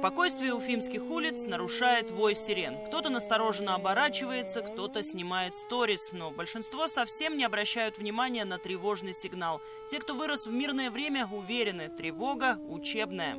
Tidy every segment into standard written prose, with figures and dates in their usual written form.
Спокойствие уфимских улиц нарушает вой сирен. Кто-то настороженно оборачивается, кто-то снимает сторис, но большинство совсем не обращают внимания на тревожный сигнал. Те, кто вырос в мирное время, уверены, тревога учебная.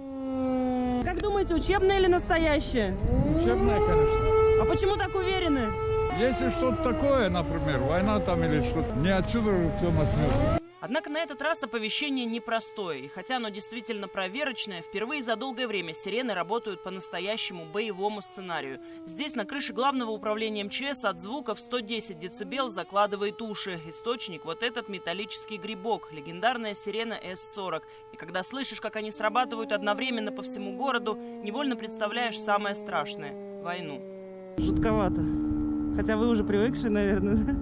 Как думаете, учебная или настоящая? Учебная, конечно. А почему так уверены? Если что-то такое, например, война там или что-то, не отсюда все начнется. Однако на этот раз оповещение непростое. И хотя оно действительно проверочное, впервые за долгое время сирены работают по настоящему боевому сценарию. Здесь на крыше главного управления МЧС от звуков 110 дБ закладывает уши. Источник — вот этот металлический грибок, легендарная сирена С-40. И когда слышишь, как они срабатывают одновременно по всему городу, невольно представляешь самое страшное — войну. Жутковато. Хотя вы уже привыкшие, наверное, да?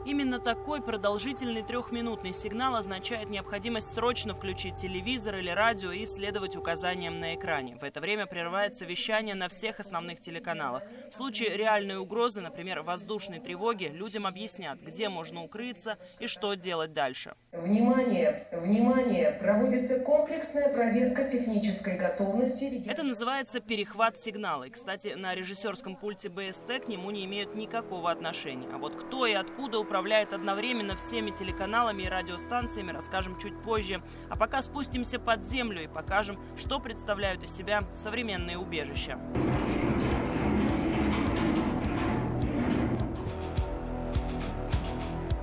Именно такой продолжительный трехминутный сигнал означает необходимость срочно включить телевизор или радио и следовать указаниям на экране. В это время прерывается вещание на всех основных телеканалах. В случае реальной угрозы, например, воздушной тревоги, людям объяснят, где можно укрыться и что делать дальше. Внимание! Внимание! Проводится комплексная проверка технической готовности. Это называется перехват сигнала. И, кстати, на режиссерском пульте БСТ к нему не имеют никакого отношения. А вот кто и откуда управляет одновременно всеми телеканалами и радиостанциями, расскажем чуть позже. А пока спустимся под землю и покажем, что представляют из себя современные убежища.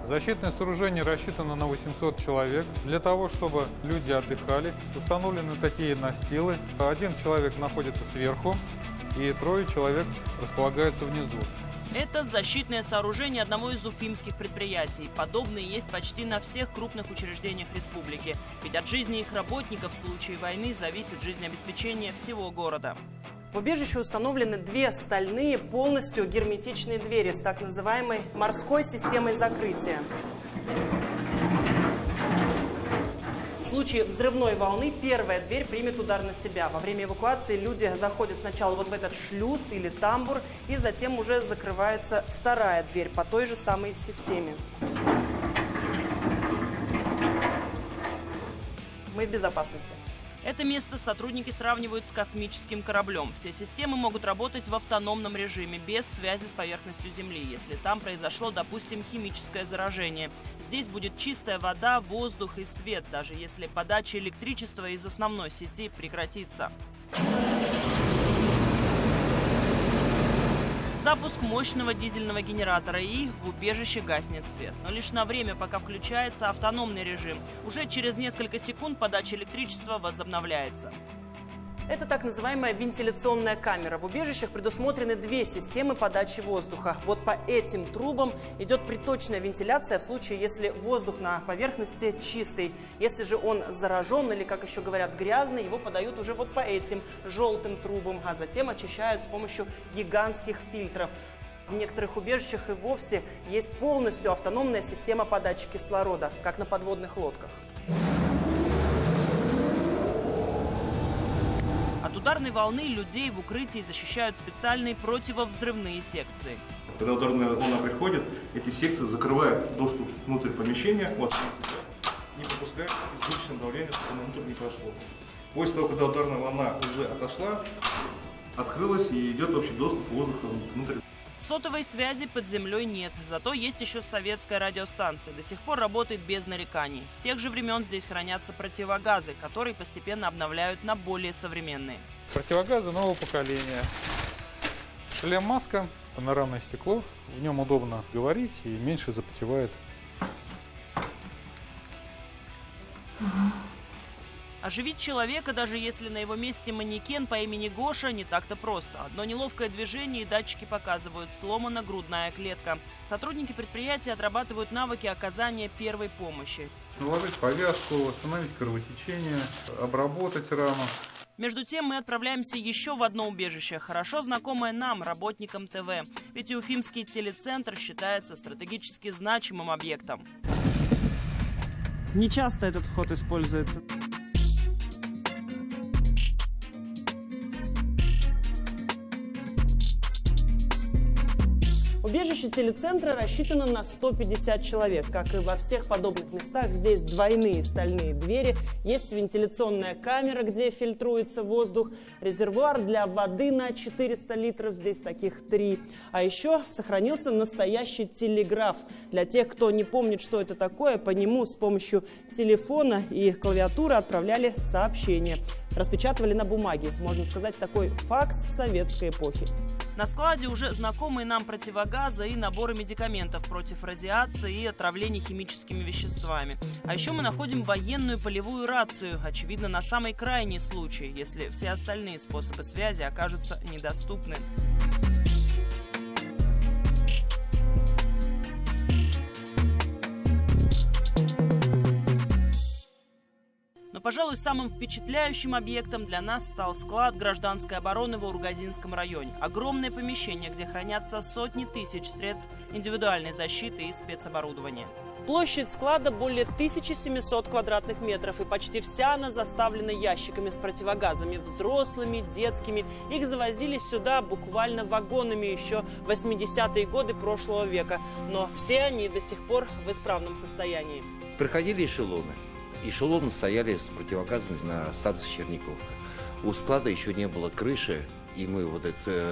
Защитное сооружение рассчитано на 800 человек. Для того, чтобы люди отдыхали, установлены такие настилы. Один человек находится сверху, и 3 человек располагаются внизу. Это защитное сооружение одного из уфимских предприятий. Подобные есть почти на всех крупных учреждениях республики. Ведь от жизни их работников в случае войны зависит жизнеобеспечение всего города. В убежище установлены 2 стальные, полностью герметичные двери с так называемой морской системой закрытия. В случае взрывной волны первая дверь примет удар на себя. Во время эвакуации люди заходят сначала вот в этот шлюз или тамбур, и затем уже закрывается вторая дверь по той же самой системе. Мы в безопасности. Это место сотрудники сравнивают с космическим кораблем. Все системы могут работать в автономном режиме, без связи с поверхностью Земли, если там произошло, допустим, химическое заражение. Здесь будет чистая вода, воздух и свет, даже если подача электричества из основной сети прекратится. Запуск мощного дизельного генератора, и в убежище гаснет свет. Но лишь на время, пока включается автономный режим. Уже через несколько секунд подача электричества возобновляется. Это так называемая вентиляционная камера. В убежищах предусмотрены 2 системы подачи воздуха. Вот по этим трубам идет приточная вентиляция в случае, если воздух на поверхности чистый. Если же он заражен или, как еще говорят, грязный, его подают уже вот по этим желтым трубам, а затем очищают с помощью гигантских фильтров. В некоторых убежищах и вовсе есть полностью автономная система подачи кислорода, как на подводных лодках. От ударной волны людей в укрытии защищают специальные противовзрывные секции. Когда ударная волна приходит, эти секции закрывают доступ внутрь помещения, вот, не пропускают избыточное давление, чтобы внутрь не прошло. После того, когда ударная волна уже отошла, открылась и идет общий доступ воздуха внутрь. Сотовой связи под землей нет, зато есть еще советская радиостанция. До сих пор работает без нареканий. С тех же времен здесь хранятся противогазы, которые постепенно обновляют на более современные. Противогазы нового поколения. Шлем-маска, панорамное стекло. В нем удобно говорить и меньше запотевает. Оживить человека, даже если на его месте манекен по имени Гоша, не так-то просто. Одно неловкое движение, и датчики показывают: сломана грудная клетка. Сотрудники предприятия отрабатывают навыки оказания первой помощи. Наложить повязку, остановить кровотечение, обработать рану. Между тем мы отправляемся еще в одно убежище, хорошо знакомое нам, работникам ТВ. Ведь и Уфимский телецентр считается стратегически значимым объектом. Не часто этот вход используется. Убежище телецентра рассчитано на 150 человек. Как и во всех подобных местах, здесь двойные стальные двери, есть вентиляционная камера, где фильтруется воздух, резервуар для воды на 400 литров, здесь таких 3. А еще сохранился настоящий телеграф. Для тех, кто не помнит, что это такое, по нему с помощью телефона и клавиатуры отправляли сообщения. Распечатывали на бумаге, можно сказать, такой факс советской эпохи. На складе уже знакомые нам противогазы и наборы медикаментов против радиации и отравлений химическими веществами. А еще мы находим военную полевую рацию, очевидно, на самый крайний случай, если все остальные способы связи окажутся недоступны. Но, пожалуй, самым впечатляющим объектом для нас стал склад гражданской обороны в Ургазинском районе. Огромное помещение, где хранятся сотни тысяч средств индивидуальной защиты и спецоборудования. Площадь склада более 1700 квадратных метров, и почти вся она заставлена ящиками с противогазами, взрослыми, детскими. Их завозили сюда буквально вагонами еще в 80-е годы прошлого века. Но все они до сих пор в исправном состоянии. Приходили эшелоны. Эшелоны стояли с противогазами на станции Черниковка. У склада еще не было крыши, и мы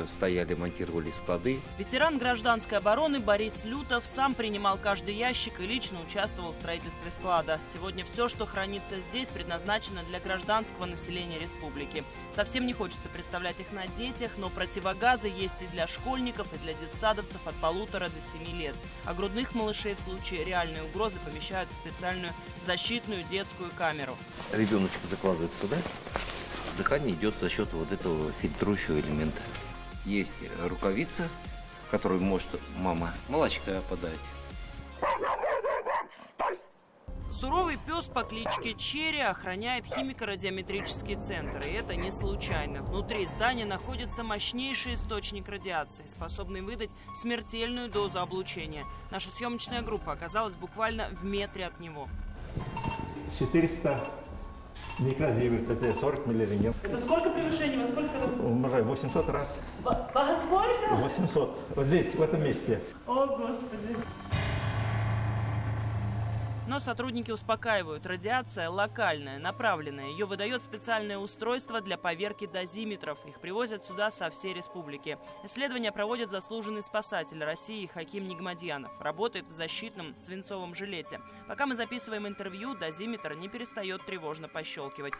стояли, монтировали склады. Ветеран гражданской обороны Борис Лютов сам принимал каждый ящик и лично участвовал в строительстве склада. Сегодня все, что хранится здесь, предназначено для гражданского населения республики. Совсем не хочется представлять их на детях, но противогазы есть и для школьников, и для детсадовцев от 1,5 до 7 лет. А грудных малышей в случае реальной угрозы помещают в специальную защитную детскую камеру. Ребеночек закладывает сюда. Дыхание идет за счет этого фильтрующего элемента. Есть рукавица, которую может мама молочка подать. Суровый пес по кличке Черри охраняет химико-радиометрический центр. И это не случайно. Внутри здания находится мощнейший источник радиации, способный выдать смертельную дозу облучения. Наша съемочная группа оказалась буквально в метре от него. 400 микрозиверт, это 40 миллирентген. Это сколько превышений? Во сколько раз? Умножай 800 раз. Во сколько? 800. Вот здесь, в этом месте. О, Господи. Но сотрудники успокаивают. Радиация локальная, направленная. Ее выдает специальное устройство для поверки дозиметров. Их привозят сюда со всей республики. Исследования проводит заслуженный спасатель России Хаким Нигмадьянов. Работает в защитном свинцовом жилете. Пока мы записываем интервью, дозиметр не перестает тревожно пощелкивать.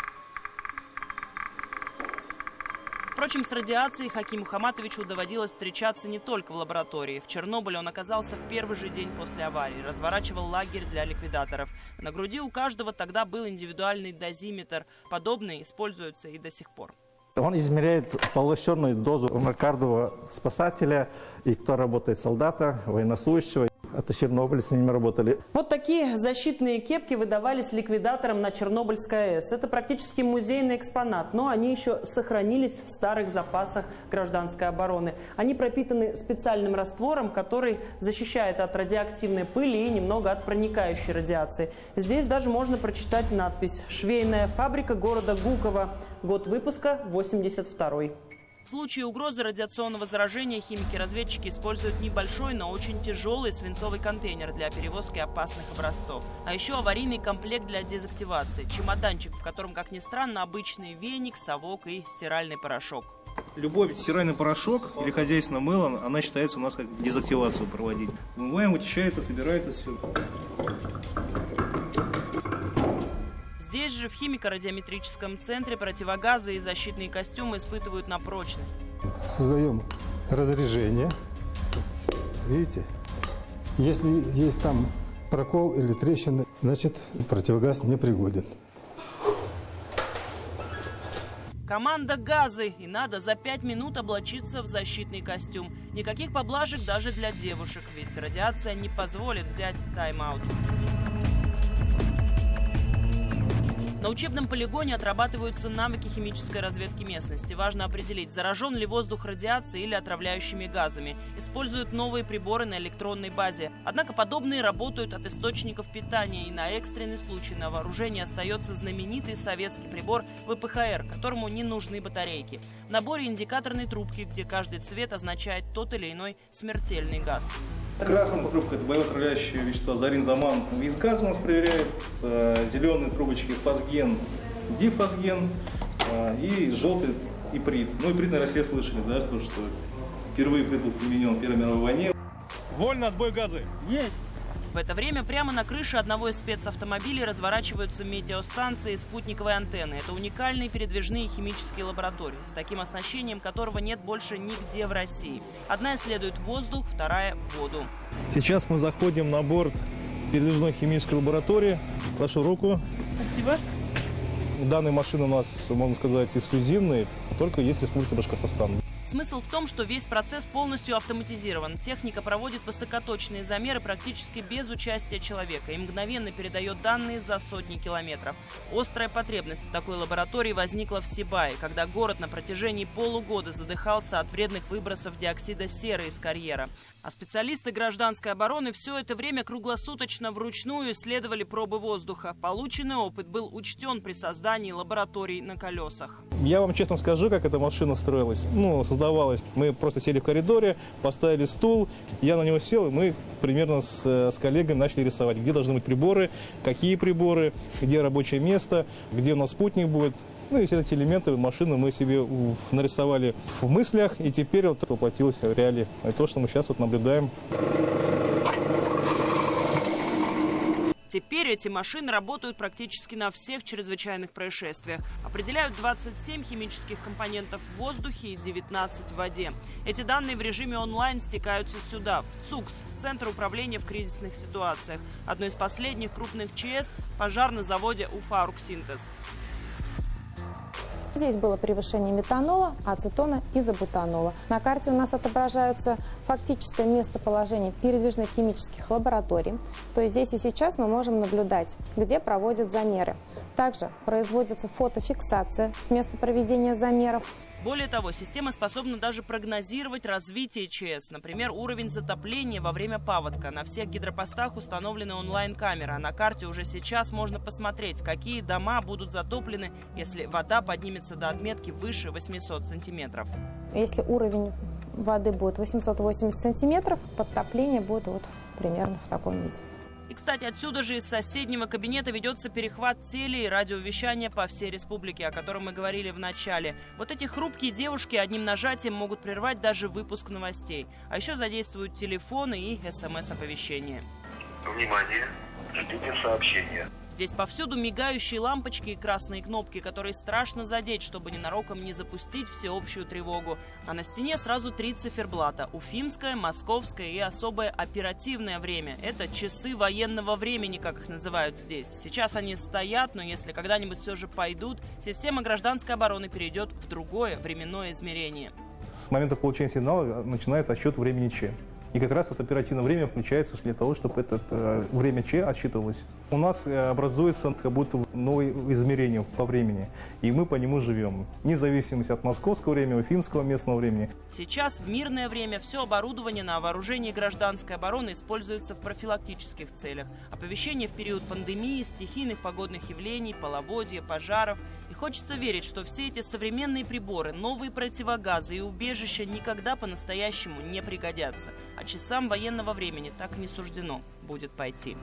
Впрочем, с радиацией Хакиму Хаматовичу доводилось встречаться не только в лаборатории. В Чернобыле он оказался в первый же день после аварии, разворачивал лагерь для ликвидаторов. На груди у каждого тогда был индивидуальный дозиметр. Подобные используются и до сих пор. Он измеряет поглощенную дозу на каждого спасателя, и кто работает, солдата, военнослужащего. Это Чернобыль, с ними работали. Вот такие защитные кепки выдавались ликвидаторам на Чернобыльской АЭС. Это практически музейный экспонат, но они еще сохранились в старых запасах гражданской обороны. Они пропитаны специальным раствором, который защищает от радиоактивной пыли и немного от проникающей радиации. Здесь даже можно прочитать надпись «Швейная фабрика города Гуково». Год выпуска 82-й. В случае угрозы радиационного заражения химики-разведчики используют небольшой, но очень тяжелый свинцовый контейнер для перевозки опасных образцов. А еще аварийный комплект для дезактивации. Чемоданчик, в котором, как ни странно, обычный веник, совок и стиральный порошок. Любой стиральный порошок или хозяйственное мыло, она считается у нас как дезактивацию проводить. Вымываем, вычищается, собирается все. Здесь же, в химико-радиометрическом центре, противогазы и защитные костюмы испытывают на прочность. Создаем разрежение. Видите? Если есть там прокол или трещина, значит противогаз не пригоден. Команда «Газы», и надо за 5 минут облачиться в защитный костюм. Никаких поблажек даже для девушек, ведь радиация не позволит взять тайм-аут. На учебном полигоне отрабатываются навыки химической разведки местности. Важно определить, заражен ли воздух радиацией или отравляющими газами. Используют новые приборы на электронной базе. Однако подобные работают от источников питания, и на экстренный случай на вооружении остается знаменитый советский прибор ВПХР, которому не нужны батарейки. В наборе индикаторной трубки, где каждый цвет означает тот или иной смертельный газ. Красная трубка – это боевые отравляющие вещества заринзаман. Визгаз у нас проверяет, зеленые трубочки фосген, дифосген и желтый иприт. Ну, иприт, наверное, все слышали, да, что впервые иприт был применен в Первой мировой войне. Вольно, отбой газы. Есть. В это время прямо на крыше одного из спецавтомобилей разворачиваются метеостанции и спутниковые антенны. Это уникальные передвижные химические лаборатории, с таким оснащением которого нет больше нигде в России. Одна исследует воздух, вторая – воду. Сейчас мы заходим на борт передвижной химической лаборатории. Прошу руку. Спасибо. Данные машины у нас, можно сказать, эксклюзивные, только есть Республика Башкортостан. Смысл в том, что весь процесс полностью автоматизирован. Техника проводит высокоточные замеры практически без участия человека и мгновенно передает данные за сотни километров. Острая потребность в такой лаборатории возникла в Сибае, когда город на протяжении полугода задыхался от вредных выбросов диоксида серы из карьера. А специалисты гражданской обороны все это время круглосуточно вручную исследовали пробы воздуха. Полученный опыт был учтен при создании лабораторий на колесах. Я вам честно скажу, как эта машина строилась. Создавалась. Мы просто сели в коридоре, поставили стул, я на него сел, и мы примерно с коллегами начали рисовать, где должны быть приборы, какие приборы, где рабочее место, где у нас спутник будет. И все эти элементы машины мы себе нарисовали в мыслях, и теперь воплотилось в реалии. И то, что мы сейчас наблюдаем. Теперь эти машины работают практически на всех чрезвычайных происшествиях. Определяют 27 химических компонентов в воздухе и 19 в воде. Эти данные в режиме онлайн стекаются сюда, в ЦУКС, Центр управления в кризисных ситуациях. Одно из последних крупных ЧС – пожар на заводе «Уфа-Оргсинтез». Здесь было превышение метанола, ацетона, изобутанола. На карте у нас отображается фактическое местоположение передвижных химических лабораторий. То есть здесь и сейчас мы можем наблюдать, где проводят замеры. Также производится фотофиксация с места проведения замеров. Более того, система способна даже прогнозировать развитие ЧС. Например, уровень затопления во время паводка. На всех гидропостах установлены онлайн-камеры. А на карте уже сейчас можно посмотреть, какие дома будут затоплены, если вода поднимется до отметки выше 800 сантиметров. Если уровень воды будет 880 сантиметров, подтопление будет примерно в таком виде. И, кстати, отсюда же из соседнего кабинета ведется перехват теле- и радиовещания по всей республике, о котором мы говорили в начале. Вот эти хрупкие девушки одним нажатием могут прервать даже выпуск новостей. А еще задействуют телефоны и СМС-оповещения. Внимание! Ждите сообщения. Здесь повсюду мигающие лампочки и красные кнопки, которые страшно задеть, чтобы ненароком не запустить всеобщую тревогу. А на стене сразу 3 циферблата – уфимское, московское и особое оперативное время. Это часы военного времени, как их называют здесь. Сейчас они стоят, но если когда-нибудь все же пойдут, система гражданской обороны перейдет в другое временное измерение. С момента получения сигнала начинает отсчет времени Ч. И как раз это оперативное время включается для того, чтобы это время Ч отсчитывалось. У нас образуется как будто новое измерение по времени, и мы по нему живем. Вне зависимости от московского времени, уфимского местного времени. Сейчас, в мирное время, все оборудование на вооружении гражданской обороны используется в профилактических целях. Оповещение в период пандемии, стихийных погодных явлений, половодья, пожаров. И хочется верить, что все эти современные приборы, новые противогазы и убежища никогда по-настоящему не пригодятся. А часам военного времени так и не суждено будет пойти.